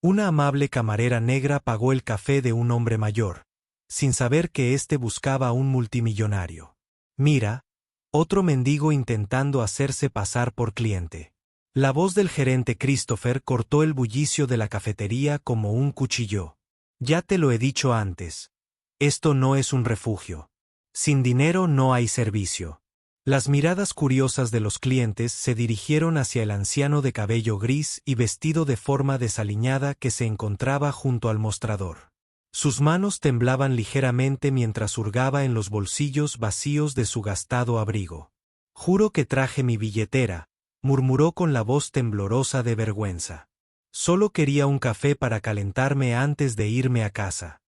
Una amable camarera negra pagó el café de un hombre mayor, sin saber que éste buscaba a un multimillonario. Mira, otro mendigo intentando hacerse pasar por cliente. La voz del gerente Christopher cortó el bullicio de la cafetería como un cuchillo. Ya te lo he dicho antes. Esto no es un refugio. Sin dinero no hay servicio. Las miradas curiosas de los clientes se dirigieron hacia el anciano de cabello gris y vestido de forma desaliñada que se encontraba junto al mostrador. Sus manos temblaban ligeramente mientras hurgaba en los bolsillos vacíos de su gastado abrigo. Juro que traje mi billetera, murmuró con la voz temblorosa de vergüenza. Solo quería un café para calentarme antes de irme a casa.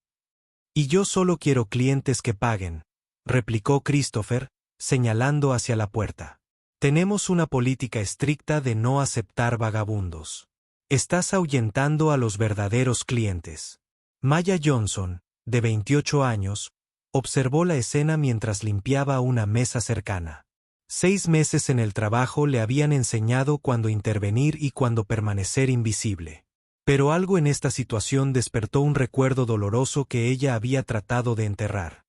Y yo solo quiero clientes que paguen, replicó Christopher, señalando hacia la puerta. Tenemos una política estricta de no aceptar vagabundos. Estás ahuyentando a los verdaderos clientes. Maya Johnson, de 28 años, observó la escena mientras limpiaba una mesa cercana. 6 meses en el trabajo le habían enseñado cuándo intervenir y cuándo permanecer invisible. Pero algo en esta situación despertó un recuerdo doloroso que ella había tratado de enterrar.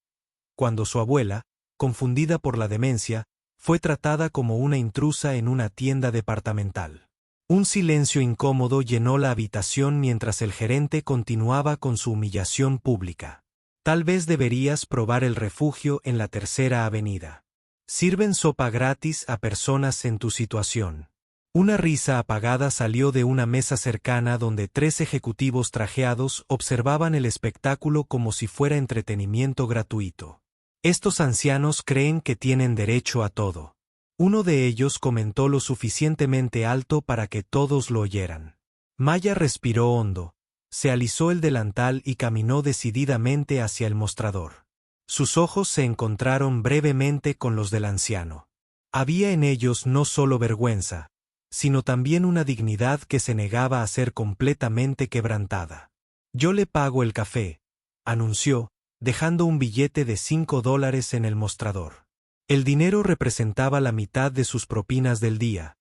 Cuando su abuela, confundida por la demencia, fue tratada como una intrusa en una tienda departamental. Un silencio incómodo llenó la habitación mientras el gerente continuaba con su humillación pública. Tal vez deberías probar el refugio en la Tercera Avenida. Sirven sopa gratis a personas en tu situación. Una risa apagada salió de una mesa cercana donde 3 ejecutivos trajeados observaban el espectáculo como si fuera entretenimiento gratuito. Estos ancianos creen que tienen derecho a todo. Uno de ellos comentó lo suficientemente alto para que todos lo oyeran. Maya respiró hondo, se alisó el delantal y caminó decididamente hacia el mostrador. Sus ojos se encontraron brevemente con los del anciano. Había en ellos no solo vergüenza, sino también una dignidad que se negaba a ser completamente quebrantada. Yo le pago el café, anunció, dejando un billete de $5 en el mostrador. El dinero representaba la mitad de sus propinas del día,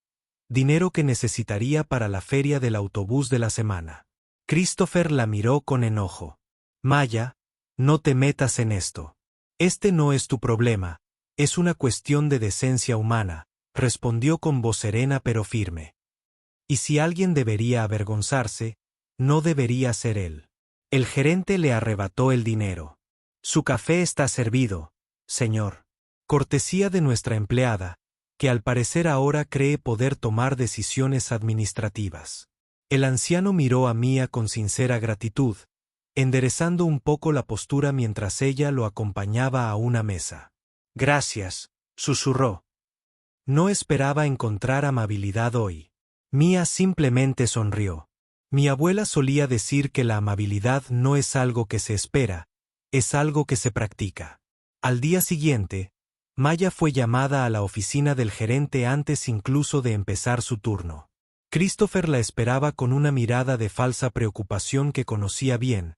dinero que necesitaría para la feria del autobús de la semana. Christopher la miró con enojo. Maya, no te metas en esto. Este no es tu problema, es una cuestión de decencia humana, respondió con voz serena pero firme. Y si alguien debería avergonzarse, no debería ser él. El gerente le arrebató el dinero. Su café está servido, señor. Cortesía de nuestra empleada, que al parecer ahora cree poder tomar decisiones administrativas. El anciano miró a Mia con sincera gratitud, enderezando un poco la postura mientras ella lo acompañaba a una mesa. Gracias, susurró. No esperaba encontrar amabilidad hoy. Mia simplemente sonrió. Mi abuela solía decir que la amabilidad no es algo que se espera, es algo que se practica. Al día siguiente, Maya fue llamada a la oficina del gerente antes incluso de empezar su turno. Christopher la esperaba con una mirada de falsa preocupación que conocía bien,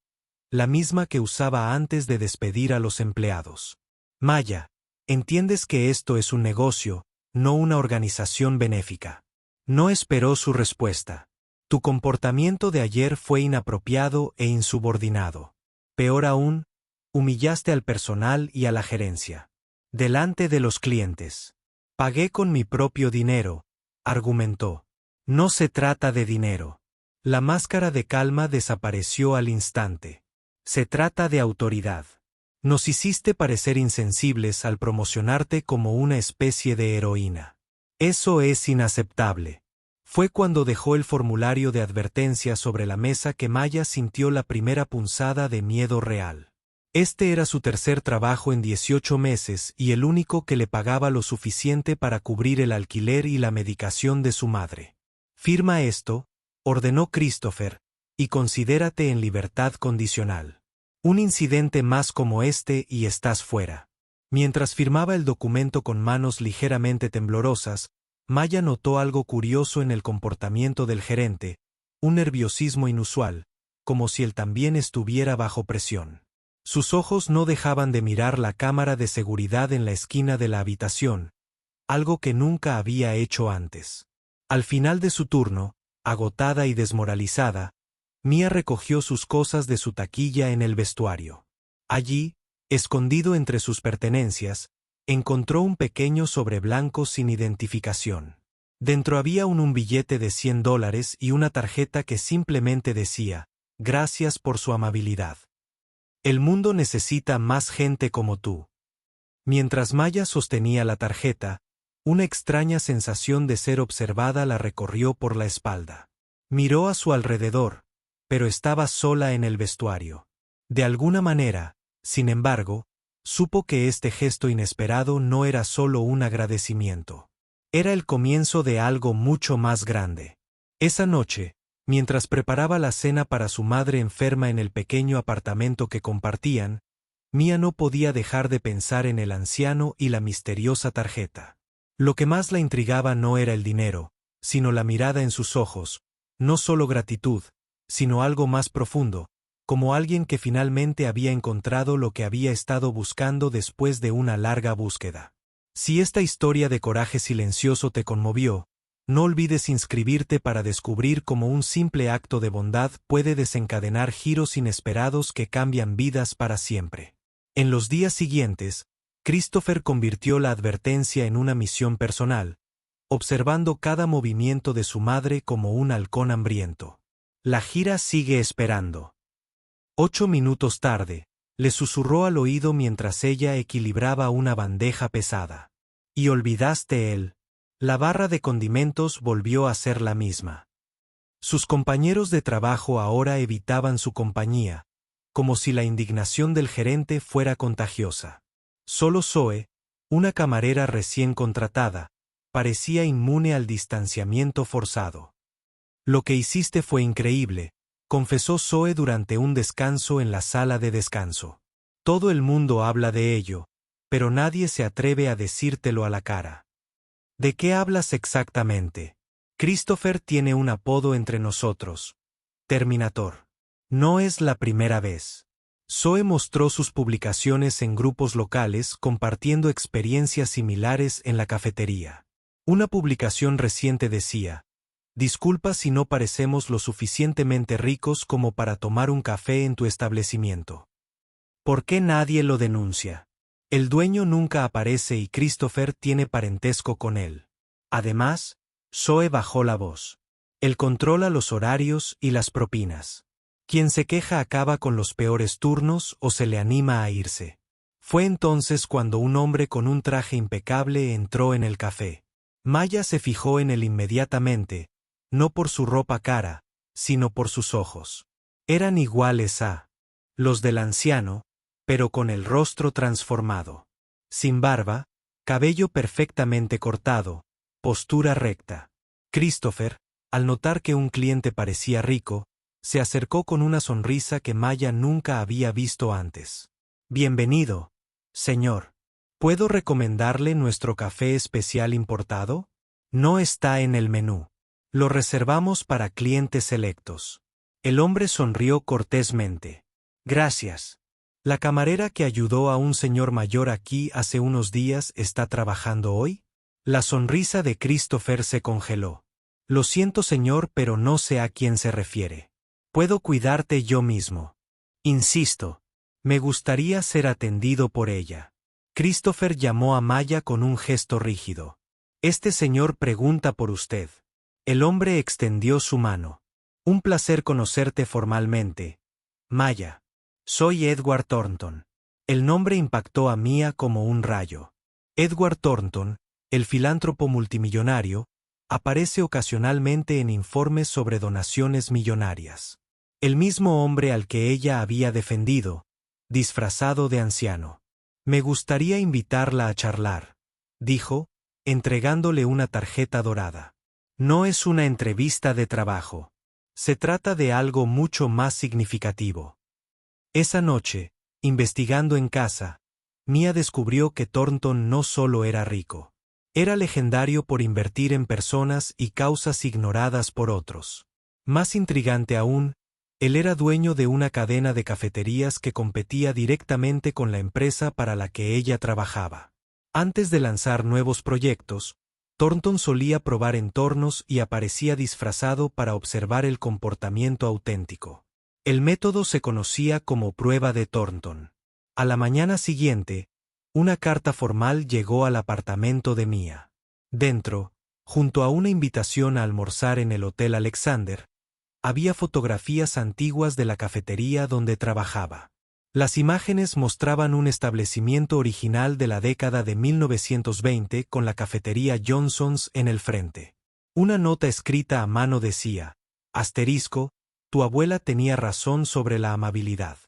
la misma que usaba antes de despedir a los empleados. Maya, entiendes que esto es un negocio, no una organización benéfica. No esperó su respuesta. Tu comportamiento de ayer fue inapropiado e insubordinado. Peor aún, humillaste al personal y a la gerencia. Delante de los clientes. Pagué con mi propio dinero, argumentó. No se trata de dinero. La máscara de calma desapareció al instante. Se trata de autoridad. Nos hiciste parecer insensibles al promocionarte como una especie de heroína. Eso es inaceptable. Fue cuando dejó el formulario de advertencia sobre la mesa que Maya sintió la primera punzada de miedo real. Este era su tercer trabajo en 18 meses y el único que le pagaba lo suficiente para cubrir el alquiler y la medicación de su madre. Firma esto, ordenó Christopher, y considérate en libertad condicional. Un incidente más como este y estás fuera. Mientras firmaba el documento con manos ligeramente temblorosas, Maya notó algo curioso en el comportamiento del gerente, un nerviosismo inusual, como si él también estuviera bajo presión. Sus ojos no dejaban de mirar la cámara de seguridad en la esquina de la habitación, algo que nunca había hecho antes. Al final de su turno, agotada y desmoralizada, Mia recogió sus cosas de su taquilla en el vestuario. Allí, escondido entre sus pertenencias, encontró un pequeño sobre blanco sin identificación. Dentro había un billete de $100 y una tarjeta que simplemente decía, «Gracias por su amabilidad. El mundo necesita más gente como tú». Mientras Maya sostenía la tarjeta, una extraña sensación de ser observada la recorrió por la espalda. Miró a su alrededor, pero estaba sola en el vestuario. De alguna manera, sin embargo, supo que este gesto inesperado no era solo un agradecimiento. Era el comienzo de algo mucho más grande. Esa noche, mientras preparaba la cena para su madre enferma en el pequeño apartamento que compartían, Mia no podía dejar de pensar en el anciano y la misteriosa tarjeta. Lo que más la intrigaba no era el dinero, sino la mirada en sus ojos, no solo gratitud, sino algo más profundo, como alguien que finalmente había encontrado lo que había estado buscando después de una larga búsqueda. Si esta historia de coraje silencioso te conmovió, no olvides inscribirte para descubrir cómo un simple acto de bondad puede desencadenar giros inesperados que cambian vidas para siempre. En los días siguientes, Christopher convirtió la advertencia en una misión personal, observando cada movimiento de su madre como un halcón hambriento. La gira sigue esperando. 8 minutos tarde, le susurró al oído mientras ella equilibraba una bandeja pesada. «Y olvidaste él». La barra de condimentos volvió a ser la misma. Sus compañeros de trabajo ahora evitaban su compañía, como si la indignación del gerente fuera contagiosa. Solo Zoe, una camarera recién contratada, parecía inmune al distanciamiento forzado. «Lo que hiciste fue increíble», confesó Zoe durante un descanso en la sala de descanso. «Todo el mundo habla de ello, pero nadie se atreve a decírtelo a la cara». «¿De qué hablas exactamente?» «Christopher tiene un apodo entre nosotros. Terminator. No es la primera vez». Zoe mostró sus publicaciones en grupos locales compartiendo experiencias similares en la cafetería. Una publicación reciente decía: «Disculpa si no parecemos lo suficientemente ricos como para tomar un café en tu establecimiento. ¿Por qué nadie lo denuncia? El dueño nunca aparece y Christopher tiene parentesco con él. Además», Zoe bajó la voz, «él controla los horarios y las propinas. Quien se queja acaba con los peores turnos o se le anima a irse». Fue entonces cuando un hombre con un traje impecable entró en el café. Maya se fijó en él inmediatamente, no por su ropa cara, sino por sus ojos. Eran iguales a los del anciano, pero con el rostro transformado. Sin barba, cabello perfectamente cortado, postura recta. Christopher, al notar que un cliente parecía rico, se acercó con una sonrisa que Maya nunca había visto antes. «Bienvenido, señor. ¿Puedo recomendarle nuestro café especial importado? No está en el menú. Lo reservamos para clientes selectos». El hombre sonrió cortésmente. «Gracias. ¿La camarera que ayudó a un señor mayor aquí hace unos días está trabajando hoy?» La sonrisa de Christopher se congeló. «Lo siento, señor, pero no sé a quién se refiere. Puedo cuidarte yo mismo. Insisto, me gustaría ser atendido por ella». Christopher llamó a Maya con un gesto rígido. «Este señor pregunta por usted». El hombre extendió su mano. «Un placer conocerte formalmente, Maya. Soy Edward Thornton». El nombre impactó a Mia como un rayo. Edward Thornton, el filántropo multimillonario, aparece ocasionalmente en informes sobre donaciones millonarias. El mismo hombre al que ella había defendido, disfrazado de anciano. «Me gustaría invitarla a charlar», dijo, entregándole una tarjeta dorada. «No es una entrevista de trabajo. Se trata de algo mucho más significativo». Esa noche, investigando en casa, Mia descubrió que Thornton no solo era rico. Era legendario por invertir en personas y causas ignoradas por otros. Más intrigante aún, él era dueño de una cadena de cafeterías que competía directamente con la empresa para la que ella trabajaba. Antes de lanzar nuevos proyectos, Thornton solía probar entornos y aparecía disfrazado para observar el comportamiento auténtico. El método se conocía como prueba de Thornton. A la mañana siguiente, una carta formal llegó al apartamento de Mia. Dentro, junto a una invitación a almorzar en el Hotel Alexander, había fotografías antiguas de la cafetería donde trabajaba. Las imágenes mostraban un establecimiento original de la década de 1920 con la cafetería Johnson's en el frente. Una nota escrita a mano decía: asterisco, tu abuela tenía razón sobre la amabilidad.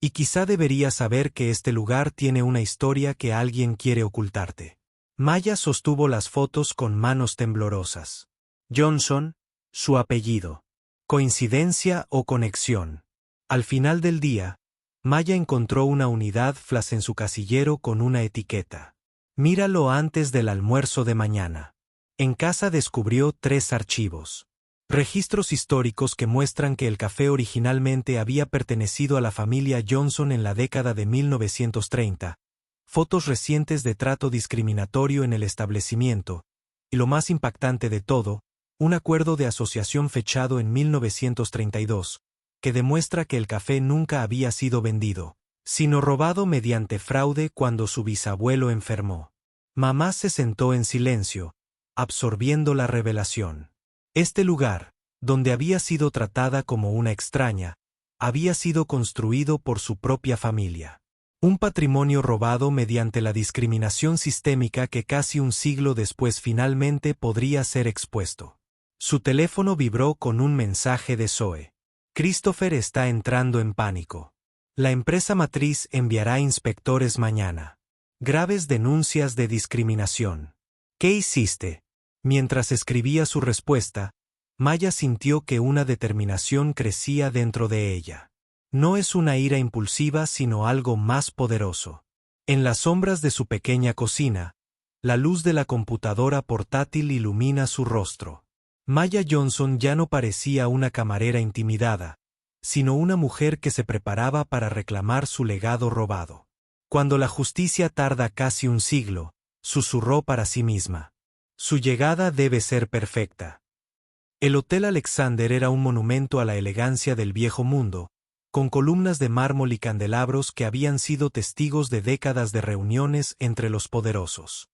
Y quizá deberías saber que este lugar tiene una historia que alguien quiere ocultarte. Maya sostuvo las fotos con manos temblorosas. Johnson, su apellido. ¿Coincidencia o conexión? Al final del día, Maya encontró una unidad flash en su casillero con una etiqueta. Míralo antes del almuerzo de mañana. En casa descubrió 3 archivos. Registros históricos que muestran que el café originalmente había pertenecido a la familia Johnson en la década de 1930, fotos recientes de trato discriminatorio en el establecimiento, y lo más impactante de todo, un acuerdo de asociación fechado en 1932, que demuestra que el café nunca había sido vendido, sino robado mediante fraude cuando su bisabuelo enfermó. Mamá se sentó en silencio, absorbiendo la revelación. Este lugar, donde había sido tratada como una extraña, había sido construido por su propia familia. Un patrimonio robado mediante la discriminación sistémica que casi un siglo después finalmente podría ser expuesto. Su teléfono vibró con un mensaje de Zoe. Christopher está entrando en pánico. La empresa matriz enviará inspectores mañana. Graves denuncias de discriminación. ¿Qué hiciste? Mientras escribía su respuesta, Maya sintió que una determinación crecía dentro de ella. No es una ira impulsiva sino algo más poderoso. En las sombras de su pequeña cocina, la luz de la computadora portátil ilumina su rostro. Maya Johnson ya no parecía una camarera intimidada, sino una mujer que se preparaba para reclamar su legado robado. Cuando la justicia tarda casi un siglo, susurró para sí misma. Su llegada debe ser perfecta. El Hotel Alexander era un monumento a la elegancia del viejo mundo, con columnas de mármol y candelabros que habían sido testigos de décadas de reuniones entre los poderosos.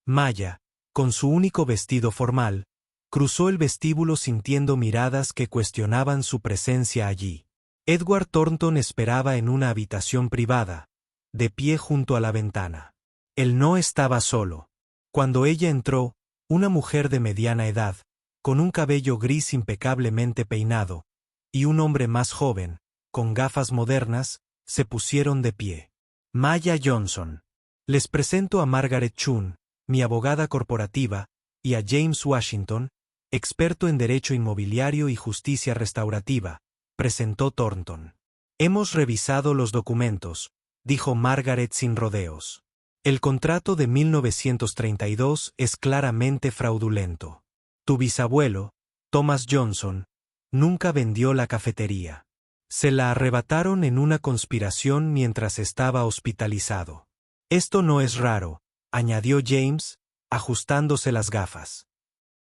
Maya, con su único vestido formal, cruzó el vestíbulo sintiendo miradas que cuestionaban su presencia allí. Edward Thornton esperaba en una habitación privada, de pie junto a la ventana. Él no estaba solo. Cuando ella entró, una mujer de mediana edad, con un cabello gris impecablemente peinado, y un hombre más joven, con gafas modernas, se pusieron de pie. Maya Johnson. Les presento a Margaret Chun, mi abogada corporativa, y a James Washington, experto en derecho inmobiliario y justicia restaurativa, presentó Thornton. Hemos revisado los documentos, dijo Margaret sin rodeos. El contrato de 1932 es claramente fraudulento. Tu bisabuelo, Thomas Johnson, nunca vendió la cafetería. Se la arrebataron en una conspiración mientras estaba hospitalizado. Esto no es raro, añadió James, ajustándose las gafas.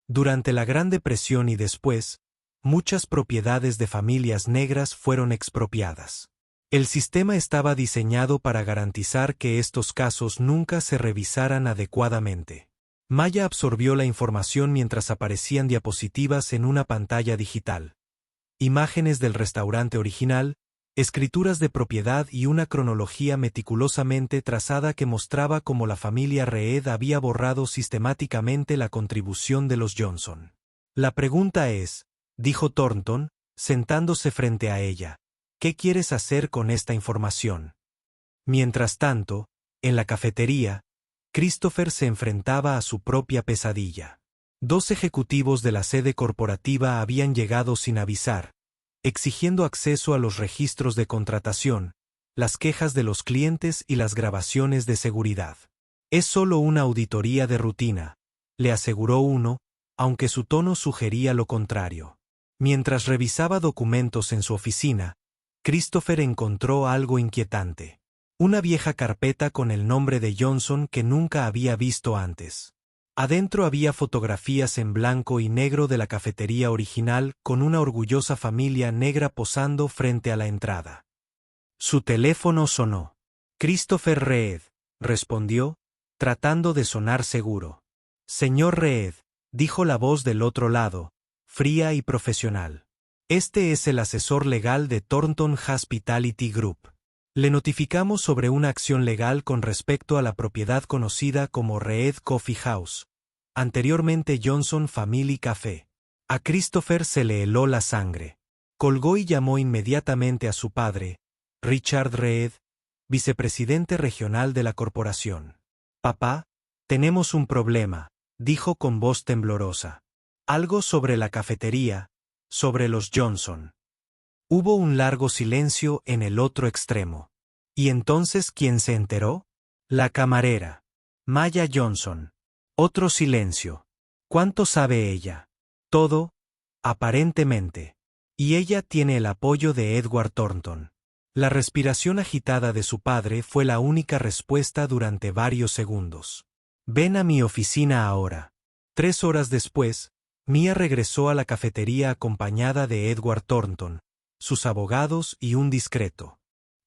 Durante la Gran Depresión y después, muchas propiedades de familias negras fueron expropiadas. El sistema estaba diseñado para garantizar que estos casos nunca se revisaran adecuadamente. Maya absorbió la información mientras aparecían diapositivas en una pantalla digital. Imágenes del restaurante original, escrituras de propiedad y una cronología meticulosamente trazada que mostraba cómo la familia Reed había borrado sistemáticamente la contribución de los Johnson. La pregunta es, dijo Thornton, sentándose frente a ella, ¿qué quieres hacer con esta información? Mientras tanto, en la cafetería, Christopher se enfrentaba a su propia pesadilla. 2 ejecutivos de la sede corporativa habían llegado sin avisar, exigiendo acceso a los registros de contratación, las quejas de los clientes y las grabaciones de seguridad. Es solo una auditoría de rutina, le aseguró uno, aunque su tono sugería lo contrario. Mientras revisaba documentos en su oficina, Christopher encontró algo inquietante. Una vieja carpeta con el nombre de Johnson que nunca había visto antes. Adentro había fotografías en blanco y negro de la cafetería original con una orgullosa familia negra posando frente a la entrada. Su teléfono sonó. Christopher Reed, respondió, tratando de sonar seguro. Señor Reed, dijo la voz del otro lado, fría y profesional. Este es el asesor legal de Thornton Hospitality Group. Le notificamos sobre una acción legal con respecto a la propiedad conocida como Reed Coffee House, anteriormente Johnson Family Café. A Christopher se le heló la sangre. Colgó y llamó inmediatamente a su padre, Richard Reed, vicepresidente regional de la corporación. Papá, tenemos un problema, dijo con voz temblorosa. Algo sobre la cafetería, sobre los Johnson. Hubo un largo silencio en el otro extremo. ¿Y entonces quién se enteró? La camarera. Maya Johnson. Otro silencio. ¿Cuánto sabe ella? Todo, aparentemente. Y ella tiene el apoyo de Edward Thornton. La respiración agitada de su padre fue la única respuesta durante varios segundos. Ven a mi oficina ahora. 3 horas después, Mia regresó a la cafetería acompañada de Edward Thornton, sus abogados y un discreto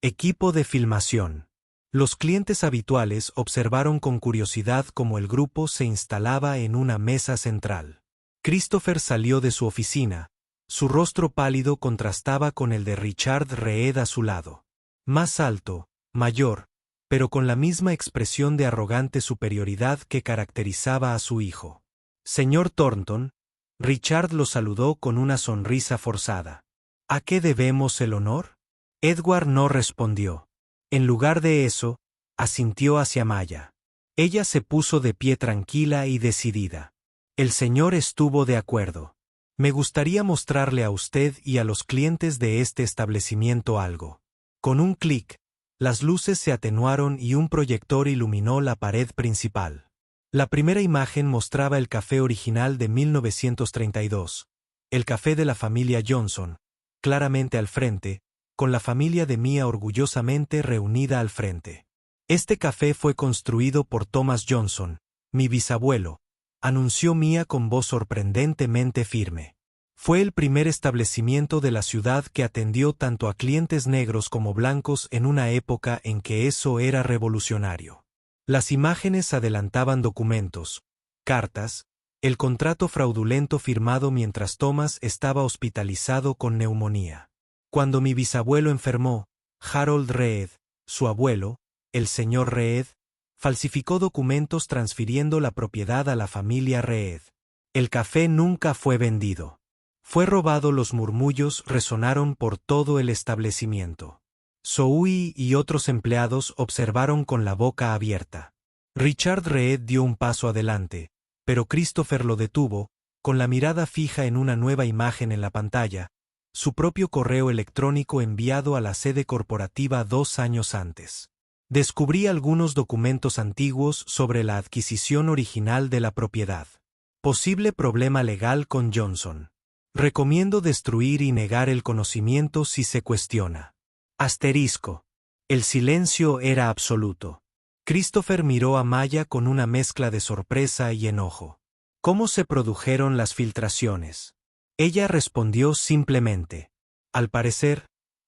equipo de filmación. Los clientes habituales observaron con curiosidad cómo el grupo se instalaba en una mesa central. Christopher salió de su oficina. Su rostro pálido contrastaba con el de Richard Reed a su lado. Más alto, mayor, pero con la misma expresión de arrogante superioridad que caracterizaba a su hijo. Señor Thornton, Richard lo saludó con una sonrisa forzada. ¿A qué debemos el honor? Edward no respondió. En lugar de eso, asintió hacia Maya. Ella se puso de pie tranquila y decidida. El señor estuvo de acuerdo. Me gustaría mostrarle a usted y a los clientes de este establecimiento algo. Con un clic, las luces se atenuaron y un proyector iluminó la pared principal. La primera imagen mostraba el café original de 1932, el café de la familia Johnson, claramente al frente, con la familia de Mia orgullosamente reunida al frente. Este café fue construido por Thomas Johnson, mi bisabuelo, anunció Mia con voz sorprendentemente firme. Fue el primer establecimiento de la ciudad que atendió tanto a clientes negros como blancos en una época en que eso era revolucionario. Las imágenes adelantaban documentos, cartas, el contrato fraudulento firmado mientras Thomas estaba hospitalizado con neumonía. Cuando mi bisabuelo enfermó, Harold Reed, su abuelo, el señor Reed, falsificó documentos transfiriendo la propiedad a la familia Reed. El café nunca fue vendido. Fue robado. Los murmullos resonaron por todo el establecimiento. Zoe y otros empleados observaron con la boca abierta. Richard Reed dio un paso adelante, pero Christopher lo detuvo, con la mirada fija en una nueva imagen en la pantalla, su propio correo electrónico enviado a la sede corporativa 2 años antes. Descubrí algunos documentos antiguos sobre la adquisición original de la propiedad. Posible problema legal con Johnson. Recomiendo destruir y negar el conocimiento si se cuestiona. Asterisco. El silencio era absoluto. Christopher miró a Maya con una mezcla de sorpresa y enojo. ¿Cómo se produjeron las filtraciones? Ella respondió simplemente. Al parecer,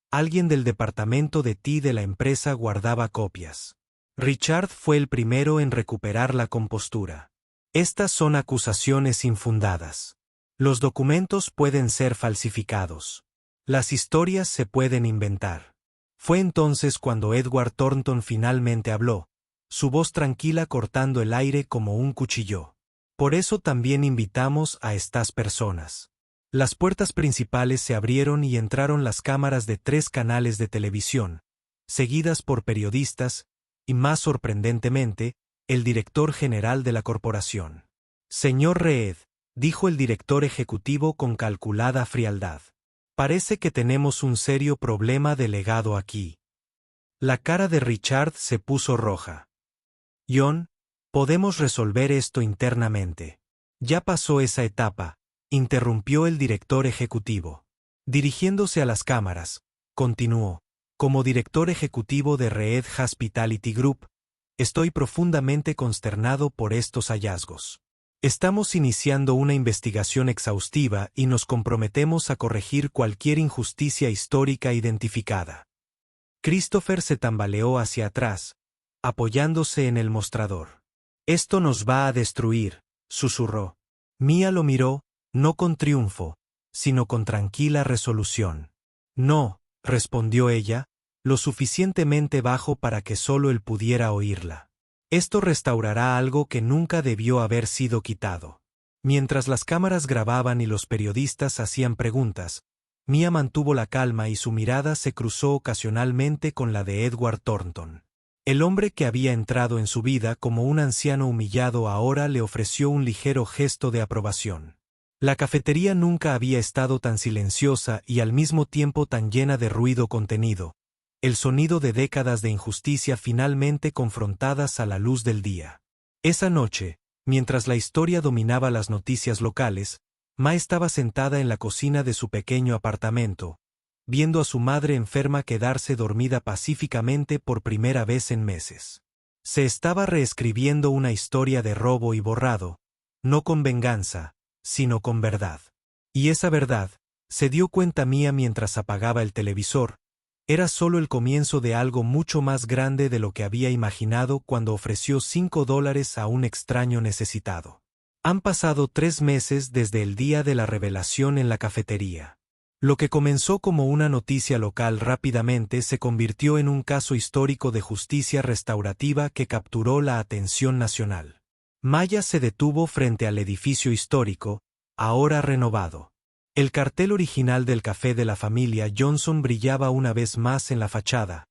alguien del departamento de TI de la empresa guardaba copias. Richard fue el primero en recuperar la compostura. Estas son acusaciones infundadas. Los documentos pueden ser falsificados. Las historias se pueden inventar. Fue entonces cuando Edward Thornton finalmente habló, su voz tranquila cortando el aire como un cuchillo. Por eso también invitamos a estas personas. Las puertas principales se abrieron y entraron las cámaras de 3 canales de televisión, seguidas por periodistas, y más sorprendentemente, el director general de la corporación. Señor Reed, dijo el director ejecutivo con calculada frialdad. Parece que tenemos un serio problema de legado aquí. La cara de Richard se puso roja. John, podemos resolver esto internamente. Ya pasó esa etapa, interrumpió el director ejecutivo. Dirigiéndose a las cámaras, continuó, como director ejecutivo de Reed Hospitality Group, estoy profundamente consternado por estos hallazgos. Estamos iniciando una investigación exhaustiva y nos comprometemos a corregir cualquier injusticia histórica identificada. Christopher se tambaleó hacia atrás, apoyándose en el mostrador. Esto nos va a destruir, susurró. Mia lo miró, no con triunfo, sino con tranquila resolución. No, respondió ella, lo suficientemente bajo para que solo él pudiera oírla. Esto restaurará algo que nunca debió haber sido quitado. Mientras las cámaras grababan y los periodistas hacían preguntas, Mia mantuvo la calma y su mirada se cruzó ocasionalmente con la de Edward Thornton. El hombre que había entrado en su vida como un anciano humillado ahora le ofreció un ligero gesto de aprobación. La cafetería nunca había estado tan silenciosa y al mismo tiempo tan llena de ruido contenido, el sonido de décadas de injusticia finalmente confrontadas a la luz del día. Esa noche, mientras la historia dominaba las noticias locales, Ma estaba sentada en la cocina de su pequeño apartamento, viendo a su madre enferma quedarse dormida pacíficamente por primera vez en meses. Se estaba reescribiendo una historia de robo y borrado, no con venganza, sino con verdad. Y esa verdad, se dio cuenta Mia mientras apagaba el televisor, era solo el comienzo de algo mucho más grande de lo que había imaginado cuando ofreció $5 a un extraño necesitado. Han pasado 3 meses desde el día de la revelación en la cafetería. Lo que comenzó como una noticia local rápidamente se convirtió en un caso histórico de justicia restaurativa que capturó la atención nacional. Maya se detuvo frente al edificio histórico, ahora renovado. El cartel original del café de la familia Johnson brillaba una vez más en la fachada,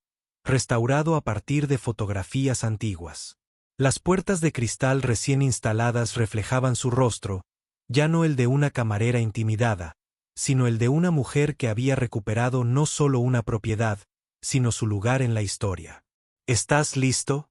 restaurado a partir de fotografías antiguas. Las puertas de cristal recién instaladas reflejaban su rostro, ya no el de una camarera intimidada, sino el de una mujer que había recuperado no solo una propiedad, sino su lugar en la historia. ¿Estás listo?,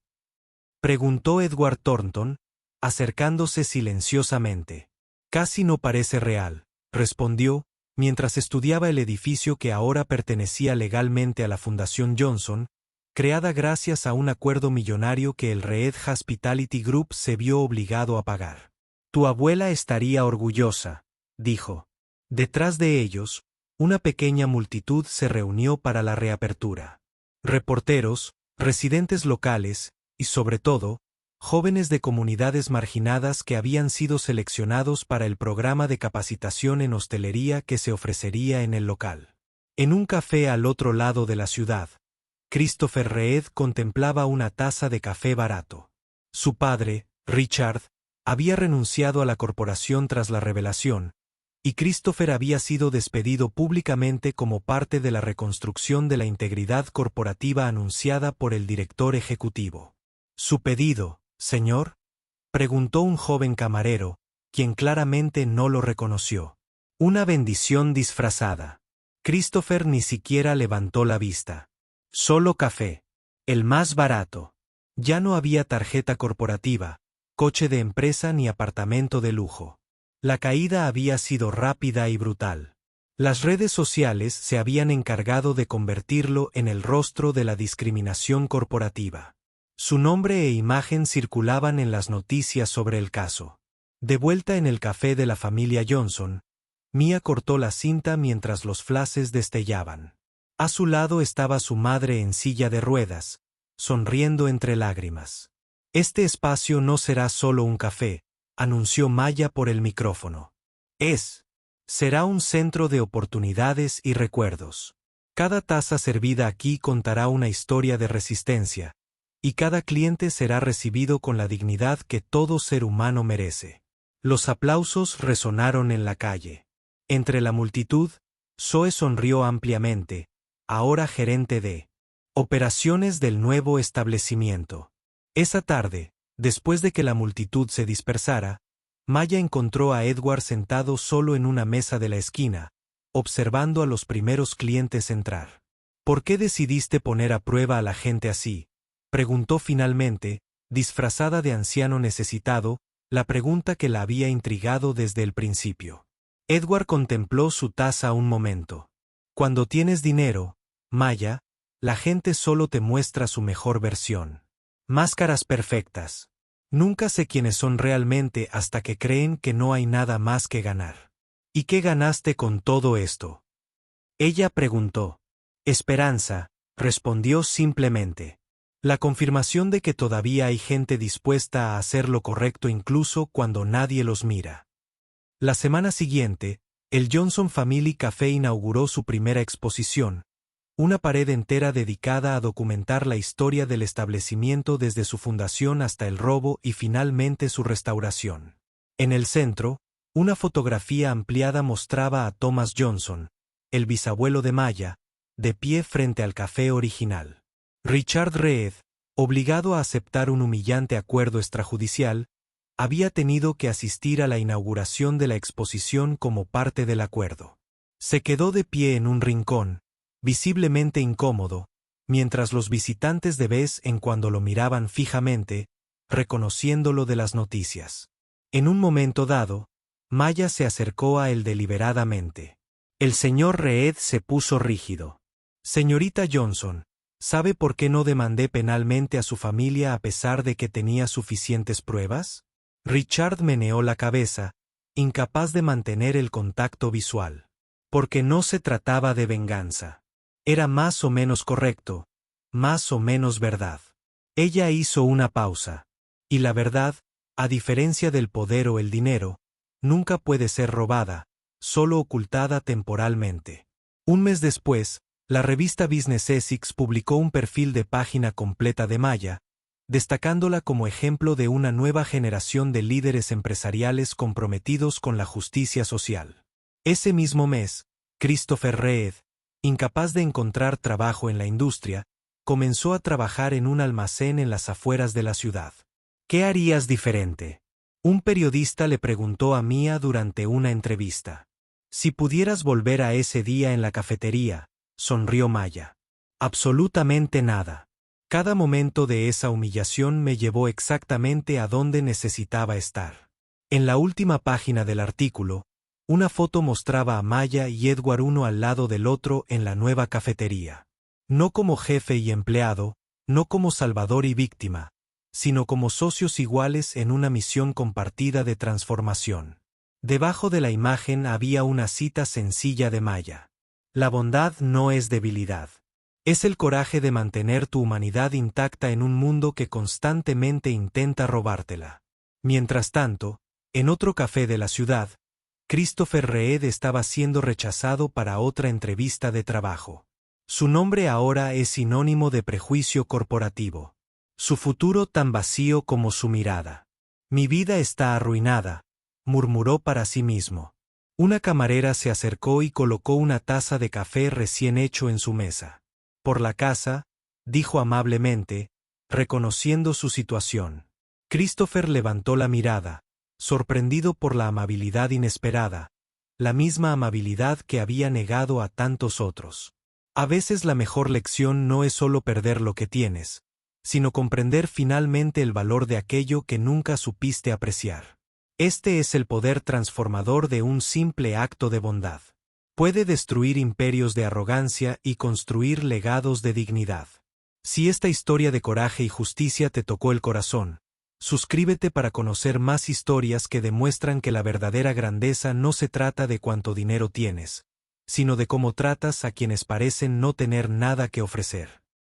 preguntó Edward Thornton, acercándose silenciosamente. Casi no parece real, respondió, mientras estudiaba el edificio que ahora pertenecía legalmente a la Fundación Johnson, creada gracias a un acuerdo millonario que el Reed Hospitality Group se vio obligado a pagar. Tu abuela estaría orgullosa, dijo. Detrás de ellos, una pequeña multitud se reunió para la reapertura. Reporteros, residentes locales, y sobre todo, jóvenes de comunidades marginadas que habían sido seleccionados para el programa de capacitación en hostelería que se ofrecería en el local. En un café al otro lado de la ciudad, Christopher Reed contemplaba una taza de café barato. Su padre, Richard, había renunciado a la corporación tras la revelación, y Christopher había sido despedido públicamente como parte de la reconstrucción de la integridad corporativa anunciada por el director ejecutivo. Su pedido, «Señor», preguntó un joven camarero, quien claramente no lo reconoció. Una bendición disfrazada. Christopher ni siquiera levantó la vista. Solo café. El más barato. Ya no había tarjeta corporativa, coche de empresa ni apartamento de lujo. La caída había sido rápida y brutal. Las redes sociales se habían encargado de convertirlo en el rostro de la discriminación corporativa. Su nombre e imagen circulaban en las noticias sobre el caso. De vuelta en el café de la familia Johnson, Mia cortó la cinta mientras los flashes destellaban. A su lado estaba su madre en silla de ruedas, sonriendo entre lágrimas. Este espacio no será solo un café, anunció Maya por el micrófono. Será un centro de oportunidades y recuerdos. Cada taza servida aquí contará una historia de resistencia, y cada cliente será recibido con la dignidad que todo ser humano merece. Los aplausos resonaron en la calle. Entre la multitud, Zoe sonrió ampliamente, ahora gerente de operaciones del nuevo establecimiento. Esa tarde, después de que la multitud se dispersara, Maya encontró a Edward sentado solo en una mesa de la esquina, observando a los primeros clientes entrar. ¿Por qué decidiste poner a prueba a la gente así?, preguntó finalmente, disfrazada de anciano necesitado, la pregunta que la había intrigado desde el principio. Edward contempló su taza un momento. Cuando tienes dinero, Maya, la gente solo te muestra su mejor versión. Máscaras perfectas. Nunca sé quiénes son realmente hasta que creen que no hay nada más que ganar. ¿Y qué ganaste con todo esto? Ella preguntó. Esperanza, respondió simplemente. La confirmación de que todavía hay gente dispuesta a hacer lo correcto incluso cuando nadie los mira. La semana siguiente, el Johnson Family Café inauguró su primera exposición, una pared entera dedicada a documentar la historia del establecimiento desde su fundación hasta el robo y finalmente su restauración. En el centro, una fotografía ampliada mostraba a Thomas Johnson, el bisabuelo de Maya, de pie frente al café original. Richard Reed, obligado a aceptar un humillante acuerdo extrajudicial, había tenido que asistir a la inauguración de la exposición como parte del acuerdo. Se quedó de pie en un rincón, visiblemente incómodo, mientras los visitantes de vez en cuando lo miraban fijamente, reconociéndolo de las noticias. En un momento dado, Maya se acercó a él deliberadamente. El señor Reed se puso rígido. Señorita Johnson, ¿sabe por qué no demandé penalmente a su familia a pesar de que tenía suficientes pruebas? Richard meneó la cabeza, incapaz de mantener el contacto visual. Porque no se trataba de venganza. Era más o menos correcto, más o menos verdad. Ella hizo una pausa. Y la verdad, a diferencia del poder o el dinero, nunca puede ser robada, solo ocultada temporalmente. Un mes después, la revista Business Ethics publicó un perfil de página completa de Maya, destacándola como ejemplo de una nueva generación de líderes empresariales comprometidos con la justicia social. Ese mismo mes, Christopher Reed, incapaz de encontrar trabajo en la industria, comenzó a trabajar en un almacén en las afueras de la ciudad. ¿Qué harías diferente? Un periodista le preguntó a Mia durante una entrevista. Si pudieras volver a ese día en la cafetería, sonrió Maya. Absolutamente nada. Cada momento de esa humillación me llevó exactamente a donde necesitaba estar. En la última página del artículo, una foto mostraba a Maya y Edward uno al lado del otro en la nueva cafetería. No como jefe y empleado, no como salvador y víctima, sino como socios iguales en una misión compartida de transformación. Debajo de la imagen había una cita sencilla de Maya. La bondad no es debilidad. Es el coraje de mantener tu humanidad intacta en un mundo que constantemente intenta robártela. Mientras tanto, en otro café de la ciudad, Christopher Reed estaba siendo rechazado para otra entrevista de trabajo. Su nombre ahora es sinónimo de prejuicio corporativo. Su futuro tan vacío como su mirada. Mi vida está arruinada, murmuró para sí mismo. Una camarera se acercó y colocó una taza de café recién hecho en su mesa. Por la casa, dijo amablemente, reconociendo su situación. Christopher levantó la mirada, sorprendido por la amabilidad inesperada, la misma amabilidad que había negado a tantos otros. A veces la mejor lección no es solo perder lo que tienes, sino comprender finalmente el valor de aquello que nunca supiste apreciar. Este es el poder transformador de un simple acto de bondad. Puede destruir imperios de arrogancia y construir legados de dignidad. Si esta historia de coraje y justicia te tocó el corazón, suscríbete para conocer más historias que demuestran que la verdadera grandeza no se trata de cuánto dinero tienes, sino de cómo tratas a quienes parecen no tener nada que ofrecer.